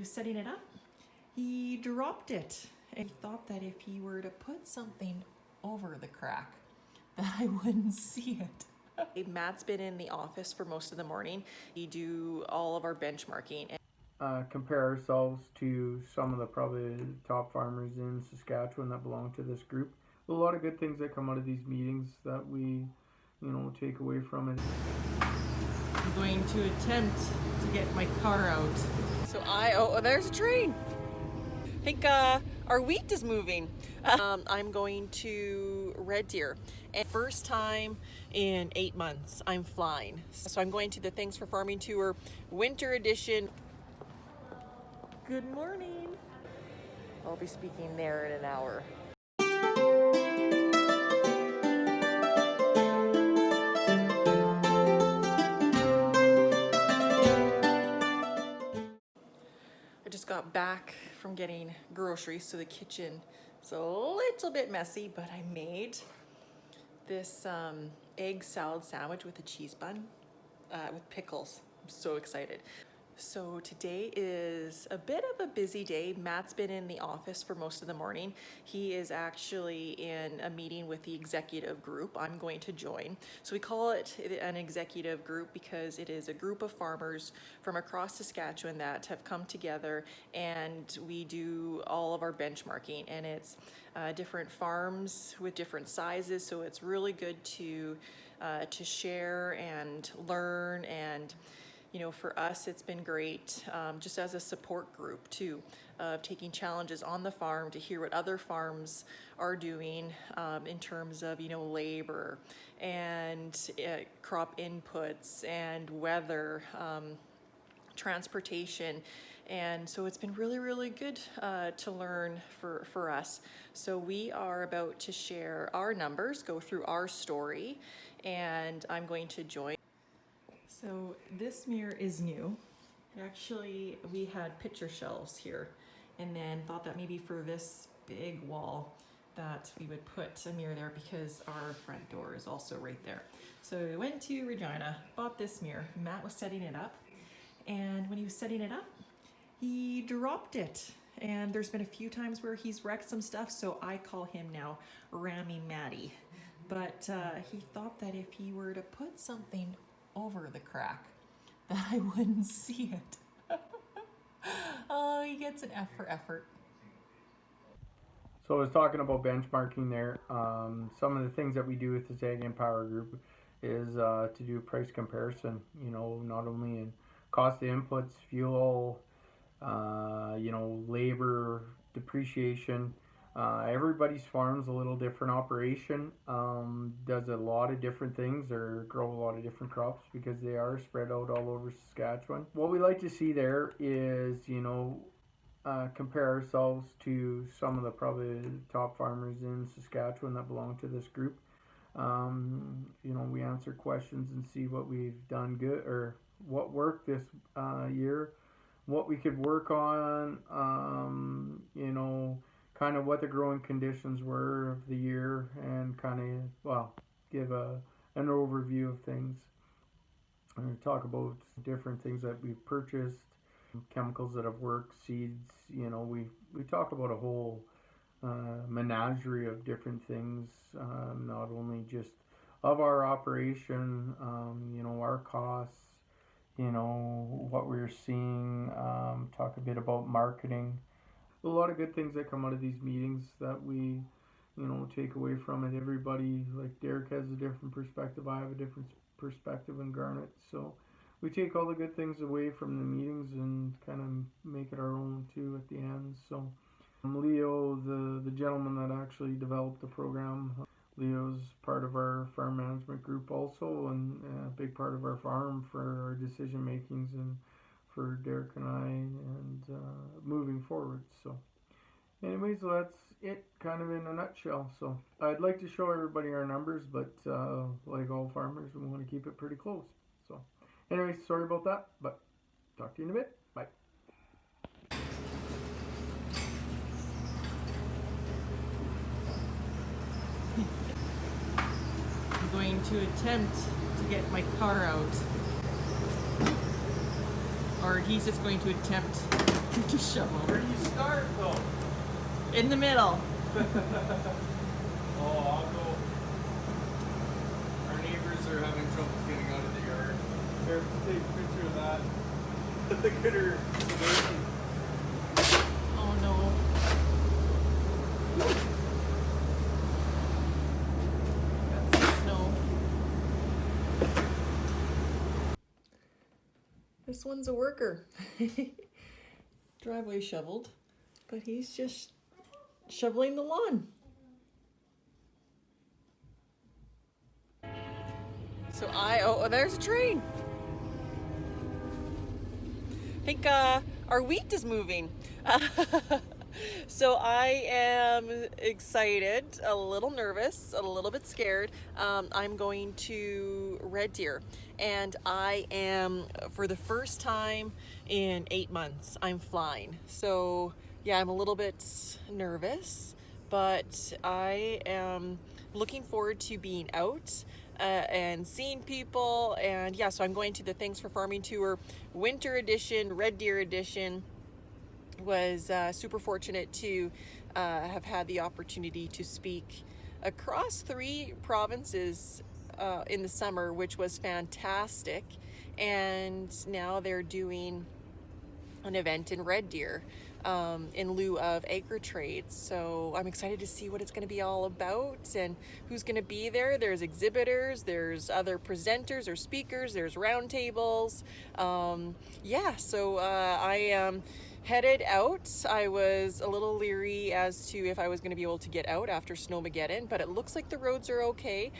was setting it up, he dropped it. And he thought that if he were to put something over the crack, that I wouldn't see it. Matt's been in the office for most of the morning. We do all of our benchmarking. Compare ourselves to some of the probably top farmers in Saskatchewan that belong to this group. A lot of good things that come out of these meetings that we, take away from it. I'm going to attempt to get my car out. So oh, there's a train. I think our wheat is moving. I'm going to Red Deer. And first time in 8 months, I'm flying. So I'm going to the Thanks for Farming Tour Winter Edition. Good morning. I'll be speaking there in an hour. I just got back from getting groceries, so the kitchen is a little bit messy, but I made this egg salad sandwich with a cheese bun with pickles. I'm so excited. So today is a bit of a busy day. Matt's been in the office for most of the morning. He is actually in a meeting with the executive group. I'm going to join. So we call it an executive group because it is a group of farmers from across Saskatchewan that have come together, and we do all of our benchmarking, and it's different farms with different sizes. So it's really good to share and learn, and for us, it's been great just as a support group too, of taking challenges on the farm to hear what other farms are doing in terms of, labor and crop inputs and weather, transportation. And so it's been really, really good to learn for us. So we are about to share our numbers, go through our story, and I'm going to join. So this mirror is new. Actually, we had picture shelves here, and then thought that maybe for this big wall that we would put a mirror there because our front door is also right there. So we went to Regina, bought this mirror. Matt was setting it up, and when he was setting it up, he dropped it. And there's been a few times where he's wrecked some stuff, so I call him now Rammy Matty. But he thought that if he were to put something over the crack, that I wouldn't see it. Oh, he gets an F for effort. So I was talking about benchmarking there. Some of the things that we do with this Ag Empower group is to do price comparison, not only in cost of inputs, fuel, labor, depreciation. Everybody's farm's a little different operation, does a lot of different things or grow a lot of different crops because they are spread out all over Saskatchewan. What we like to see there is, compare ourselves to some of the probably top farmers in Saskatchewan that belong to this group. We answer questions and see what we've done good or what worked this year, what we could work on, kind of what the growing conditions were of the year, and kind of, give an overview of things. And talk about different things that we've purchased, chemicals that have worked, seeds. We talk about a whole menagerie of different things, not only just of our operation, our costs, what we're seeing, talk a bit about marketing. A lot of good things that come out of these meetings that we, take away from it. Everybody, like Derek has a different perspective, I have a different perspective, and Garnet. So we take all the good things away from the meetings and kind of make it our own too at the end. So Leo, the gentleman that actually developed the program, Leo's part of our farm management group also, and a big part of our farm for our decision makings and for Derek and I, and moving forward. So anyways, that's it kind of in a nutshell. So I'd like to show everybody our numbers, but like all farmers, we want to keep it pretty close. So anyways, sorry about that, but talk to you in a bit. Bye. I'm going to attempt to get my car out. Or he's just going to attempt to shovel. Where do you start though? In the middle. Oh, I'll go. Our neighbors are having trouble getting out of the yard. Here, take a picture of that. Look at her. Oh no. That's the snow. This one's a worker. Driveway shoveled, but he's just shoveling the lawn. So oh, there's a train. I think our wheat is moving. So I am excited, a little nervous, a little bit scared. I'm going to Red Deer, and I am, for the first time in 8 months, I'm flying. So yeah, I'm a little bit nervous, but I am looking forward to being out and seeing people. And yeah, so I'm going to the Things for Farming Tour Winter Edition, Red Deer Edition. Was super fortunate to have had the opportunity to speak across 3 provinces in the summer, which was fantastic. And now they're doing an event in Red Deer in lieu of acre trades. So I'm excited to see what it's going to be all about and who's going to be there. There's exhibitors, there's other presenters or speakers, there's roundtables. Yeah, so I am headed out. I was a little leery as to if I was going to be able to get out after Snowmageddon, but it looks like the roads are okay.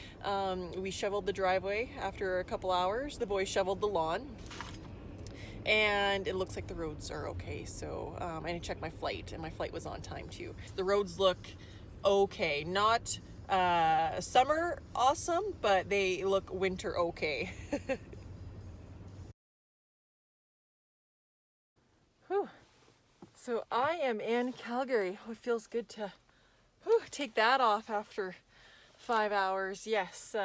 We shoveled the driveway after a couple hours. The boys shoveled the lawn. And it looks like the roads are okay. So I checked my flight, and my flight was on time too. The roads look okay. Not summer awesome, but they look winter okay. Whew. So I am in Calgary. Oh, it feels good to take that off after 5 hours. Yes,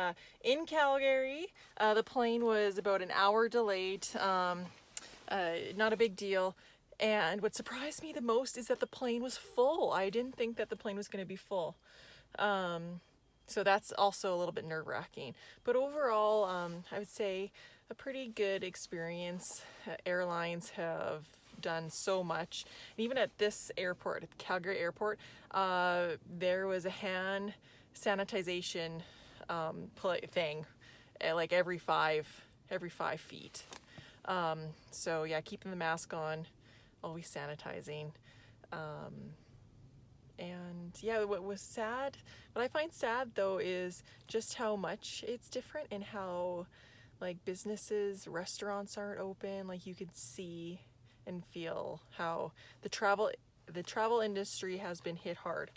in Calgary. The plane was about an hour delayed. Not a big deal. And what surprised me the most is that the plane was full. I didn't think that the plane was going to be full. So that's also a little bit nerve-wracking. But overall, I would say a pretty good experience. Airlines have done so much. And even at this airport, at the Calgary airport, there was a hand sanitization thing like every 5 feet. So yeah, keeping the mask on, always sanitizing. And yeah, what I find sad though is just how much it's different and how like businesses, restaurants aren't open. Like you could see and feel how the travel industry has been hit hard.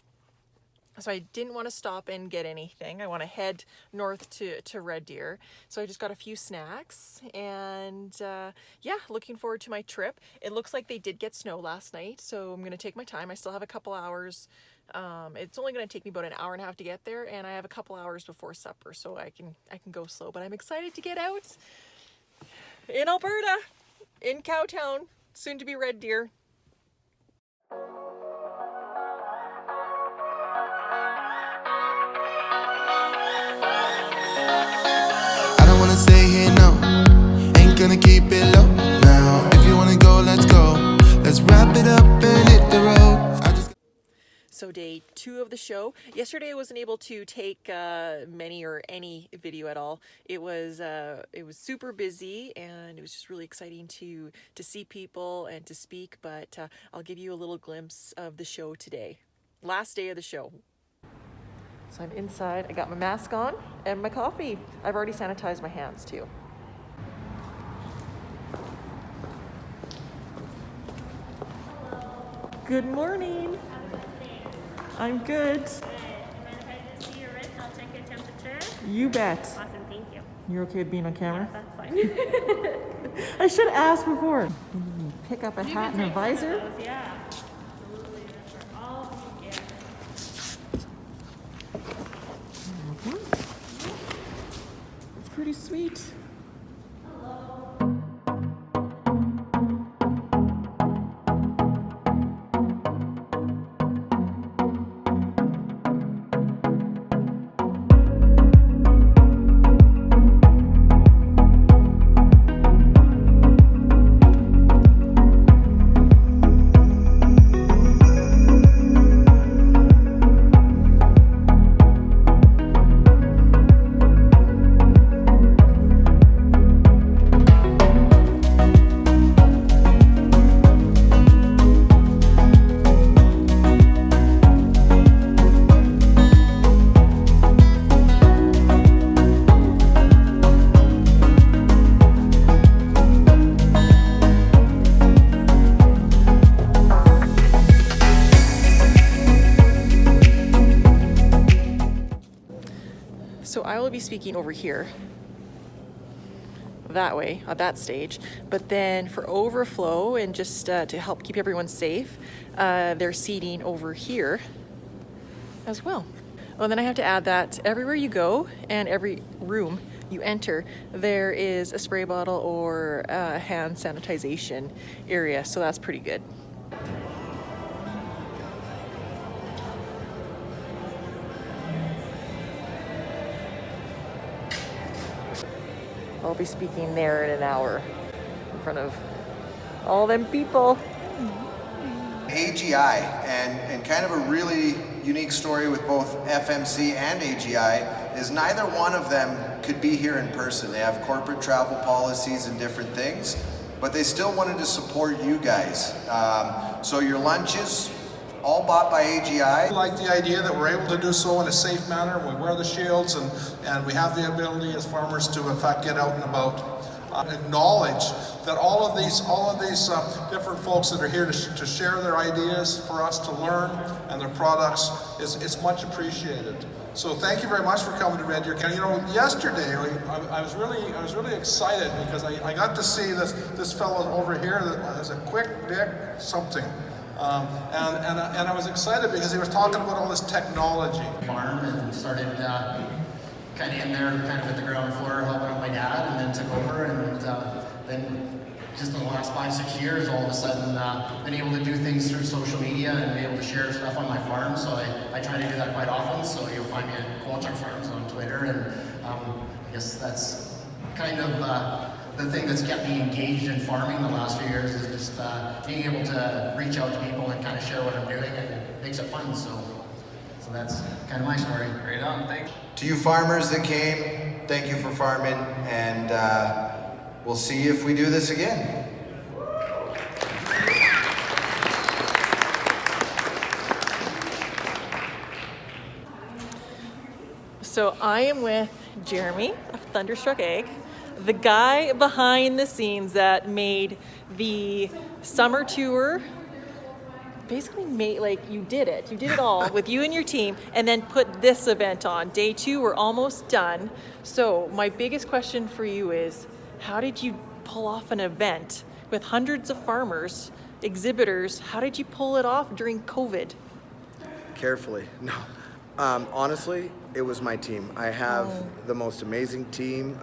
So I didn't want to stop and get anything. I want to head north to Red Deer. So I just got a few snacks and yeah, looking forward to my trip. It looks like they did get snow last night, so I'm going to take my time. I still have a couple hours. It's only going to take me about an hour and a half to get there, and I have a couple hours before supper, so I can go slow. But I'm excited to get out in Alberta, in Cowtown, soon to be Red Deer. Stay here, no, ain't gonna keep it low now. If you wanna go, let's go. Let's wrap it up and hit the road. So day 2 of the show. Yesterday I wasn't able to take many or any video at all. It was super busy, and it was just really exciting to see people and to speak. But I'll give you a little glimpse of the show today. Last day of the show. So I'm inside, I got my mask on and my coffee. I've already sanitized my hands too. Good morning. I'm good. Good. You mind if I just see your wrist? I'll check your temperature. You bet. Awesome, thank you. You're okay with being on camera? That's fine. I should have asked before. Pick up a You hat can and a take one of visor. those, yeah. Absolutely. They're for all of you guests. It's pretty sweet. will be speaking over here, that way, at that stage. But then for overflow and just to help keep everyone safe, they're seating over here as well. Oh, and then I have to add that everywhere you go and every room you enter, there is a spray bottle or a hand sanitization area, so that's pretty good. I'll be speaking there in an hour in front of all them people. AGI, and kind of a really unique story with both FMC and AGI is neither one of them could be here in person. They have corporate travel policies and different things, but they still wanted to support you guys. So your lunches, all bought by AGI. I like the idea that we're able to do so in a safe manner. We wear the shields and we have the ability as farmers to in fact get out and about. Acknowledge that all of these different folks that are here to share their ideas for us to learn and their products is much appreciated. So thank you very much for coming to Red Deer County. You know, yesterday I was really excited because I got to see this fellow over here that has a quick dick something. And I was excited because he was talking about all this technology. Farm and started kind of in there, kind of at the ground floor, helping out my dad, and then took over. And then just in the last 5-6 years, all of a sudden, been able to do things through social media and be able to share stuff on my farm. So I try to do that quite often. So you'll find me at Qualchuck Farms on Twitter, and I guess that's kind of the thing that's kept me engaged in farming the last few years is just being able to reach out to people and kind of share what I'm doing, and it makes it fun. So that's kind of my story. Right on, thanks. To you farmers that came, thank you for farming, and we'll see if we do this again. So I am with Jeremy of Thunderstruck Egg, the guy behind the scenes that made the summer tour. Basically made, like, you did it all with you and your team, and then put this event on. Day 2, we're almost done. So my biggest question for you is, how did you pull off an event with hundreds of farmers, exhibitors? How did you pull it off during COVID? Carefully. No. Honestly, it was my team. I have the most amazing team.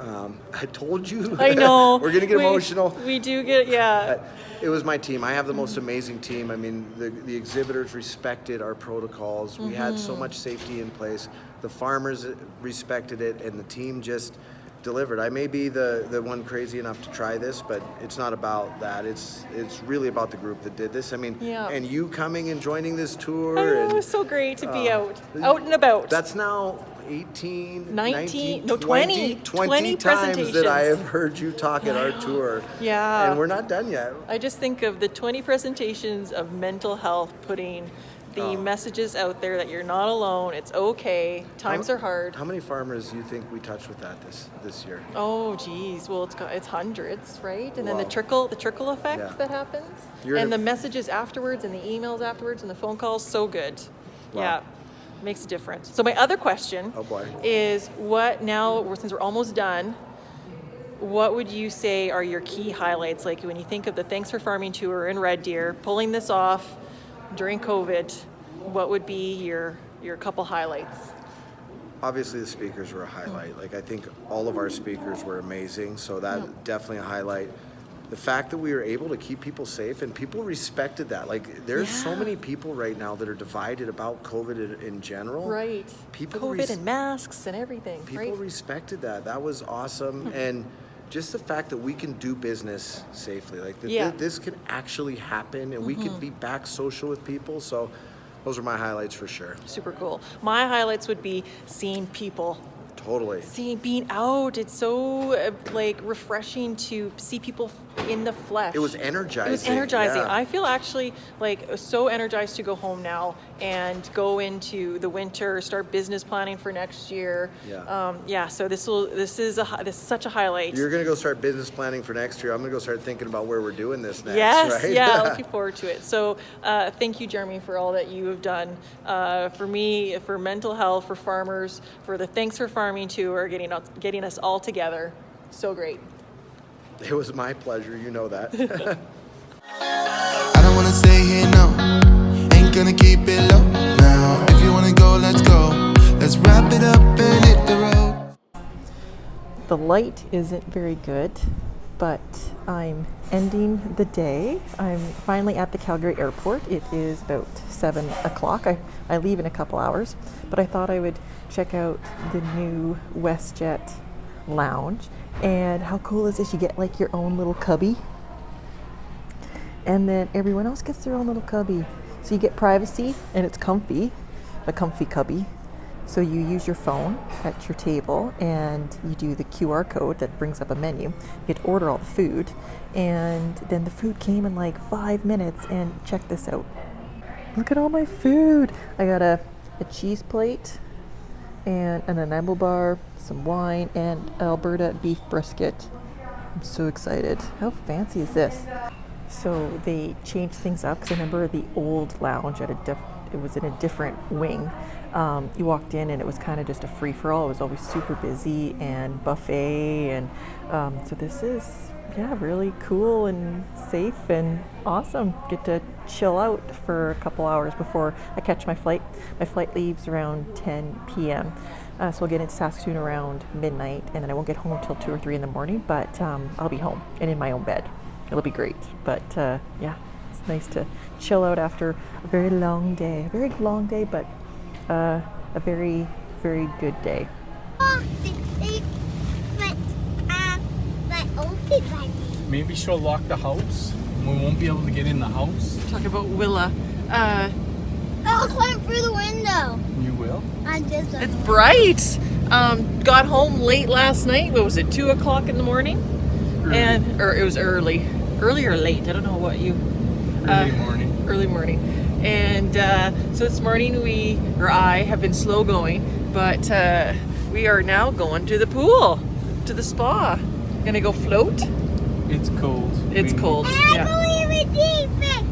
I told you. I know. We're going to get emotional. We do get, yeah. It was my team. I have the most amazing team. I mean, the exhibitors respected our protocols. We had so much safety in place. The farmers respected it, and the team just delivered. I may be the one crazy enough to try this, but it's not about that. It's really about the group that did this. I mean, and you coming and joining this tour. I know, it was so great to be out and about. That's now 18, 19, 20 times that I have heard you talk at our tour. Yeah. And we're not done yet. I just think of the 20 presentations of mental health, putting the messages out there that you're not alone, it's okay, times are hard. How many farmers do you think we touched with that this year? Oh geez, well it's hundreds, right? And then the trickle effect that happens. And the messages afterwards and the emails afterwards and the phone calls, so good. Wow. Yeah. Makes a difference. So my other question is, what now, since we're almost done, what would you say are your key highlights? Like when you think of the Thanks for Farming tour in Red Deer, pulling this off during COVID, what would be your couple highlights? Obviously the speakers were a highlight. Like I think all of our speakers were amazing, so that definitely a highlight. The fact that we were able to keep people safe and people respected that. Like there's so many people right now that are divided about COVID in general. Right. People COVID and masks and everything. People respected that. That was awesome. And just the fact that we can do business safely. Like this can actually happen and we can be back social with people. So those are my highlights for sure. Super cool. My highlights would be seeing people. Totally. Being out, it's so like refreshing to see people in the flesh. It was energizing. It was energizing. Yeah. I feel actually like so energized to go home now and go into the winter, start business planning for next year. Yeah. So this is such a highlight. You're gonna go start business planning for next year. I'm gonna go start thinking about where we're doing this next. Yes, right? yeah, looking forward to it. So thank you, Jeremy, for all that you have done for me, for mental health, for farmers, for the Thanks for Farming tour, getting us all together. So great. It was my pleasure. You know that. I don't wanna stay here, no. Ain't gonna keep it low now. If you wanna go, let's go. Let's wrap it up and hit the road. The light isn't very good, but I'm ending the day. I'm finally at the Calgary airport. It is about 7 o'clock. I leave in a couple hours, but I thought I would check out the new WestJet lounge. And how cool is this? You get like your own little cubby, and then everyone else gets their own little cubby. So you get privacy, and it's comfy, a comfy cubby. So you use your phone at your table, and you do the QR code that brings up a menu. You get to order all the food, and then the food came in like 5 minutes. And check this out. Look at all my food. I got a cheese plate and an enamel bar, some wine, and Alberta beef brisket. I'm so excited. How fancy is this? So they changed things up, because I remember the old lounge it was in a different wing. You walked in and it was kind of just a free-for-all. It was always super busy and buffet, and so this is really cool and safe and awesome. Get to chill out for a couple hours before I catch my flight. My flight leaves around 10 p.m. So I'll get into Saskatchewan around midnight, and then I won't get home until 2 or 3 in the morning, but I'll be home and in my own bed. It'll be great. But it's nice to chill out after a very long day. A very long day, but a very, very good day. Maybe she'll lock the house. We won't be able to get in the house. Talk about Willa. I'll climb through the window. You will? It's bright. Got home late last night. What was it, 2 o'clock in the morning? Or it was early or late. I don't know what you. Early morning. And so this morning I have been slow going, but we are now going to the pool, to the spa. Gonna go float. It's cold. It's cold. I believe in defense.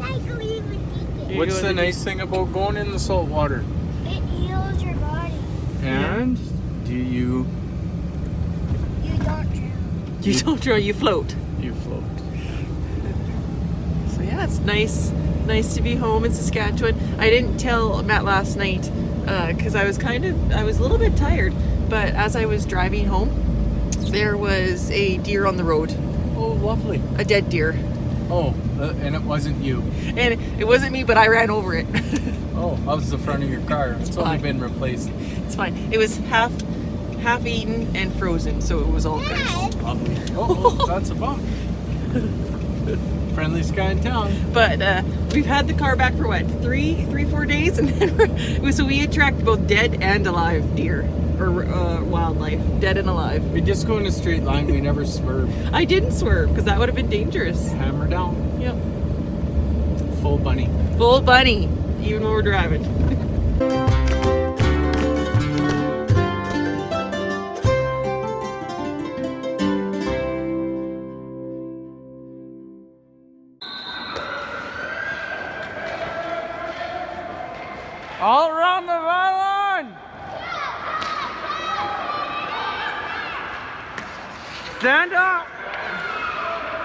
I believe in defense. What's the nice thing about going in the salt water? It heals your body. And do you? You don't drown. You don't drown, you float. You float. So yeah, it's nice to be home in Saskatchewan. I didn't tell Matt last night because I was a little bit tired, but as I was driving home, there was a deer on the road. Oh, lovely. A dead deer. Oh, and it wasn't you. And it wasn't me, but I ran over it. Oh, that was the front of your car. It's only been replaced. It's fine. It was half eaten and frozen, so it was all good. Lovely. Oh, that's a bump. Friendliest guy in town. But we've had the car back for what, 4 days, and then so we attract both dead and alive deer, or wildlife, dead and alive. We just go in a straight line. We never swerve. I didn't swerve because that would have been dangerous. Hammer down. Yep. Full bunny. Full bunny, even when we're driving. All around the island! Stand up!